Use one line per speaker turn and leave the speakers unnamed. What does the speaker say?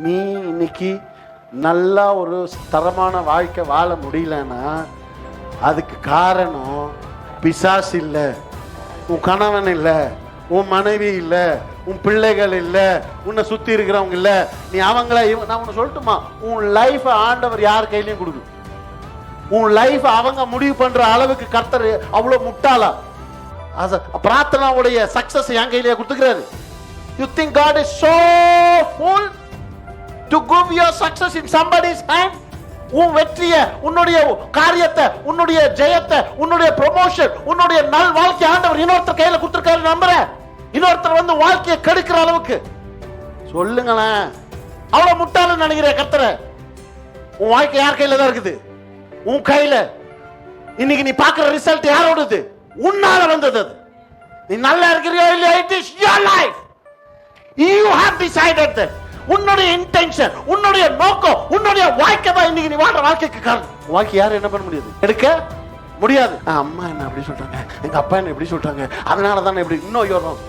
நீ இன்னைக்கு நல்லா ஒரு தரமான வாழ்க்கை வாழ முடியலன்னா அதுக்கு காரணம் பிசாசு இல்லை, உன் கணவன் இல்லை, உன் மனைவி இல்லை, உன் பிள்ளைகள் இல்லை, உன்னை சுற்றி இருக்கிறவங்க இல்லை. நீ அவங்கள நான் உன்னை சொல்லட்டுமா, உன் லைஃபை ஆண்டவர் யார் கையிலையும் கொடுக்கும். உன் லைஃப் அவங்க முடிவு பண்ற அளவுக்கு கர்த்தர் அவ்வளவு முட்டாளா? பிரார்த்தனாவுடைய சக்சஸ் என் கையிலேயே கொடுத்துக்கிறாரு. You think God is so fool to give your success in somebody's hand? உன் வெற்றியை, உன்னுடைய காரியத்தை, உன்னுடைய ஜெயத்தை, உன்னுடைய ப்ரமோஷன், உன்னுடைய நல் வாழ்க்கை ஆண்டவர் இன்னொருத்தர் கையில கொடுத்திருக்காரு. நம்புறேன். இன்னொருத்தர் வந்து வாழ்க்கையை கெடுக்கிற அளவுக்கு சொல்லுங்களேன். அவ்வளவு முட்டாளன்னு நினைக்கிறேன் கர்த்தரை. உன் வாழ்க்கை யார் கையில தான் இருக்குது? உன் கையில. இன்னைக்கு நீ பார்க்கிற ரிசல்ட் யாரோடது? உன்னால வந்தது. நீ நல்லா இருக்கிறியோ இல்லையா, it is your life. You have decided that. உன்னுடைய இன்டென்ஷன், உன்னுடைய நோக்கம், உன்னுடைய வாழ்க்கை தான் இன்னைக்கு நீ வாழ்ற வாழ்க்கைக்கு காரணம். வாழ்க்கை யாரும் என்ன பண்ண முடியாது, எடுக்க முடியாது. அம்மா என்ன அப்படி சொல்றாங்க, எங்க அப்பா என்ன இப்படி சொல்றாங்க, அதனால தான் இப்படி இன்னும் யோகம்.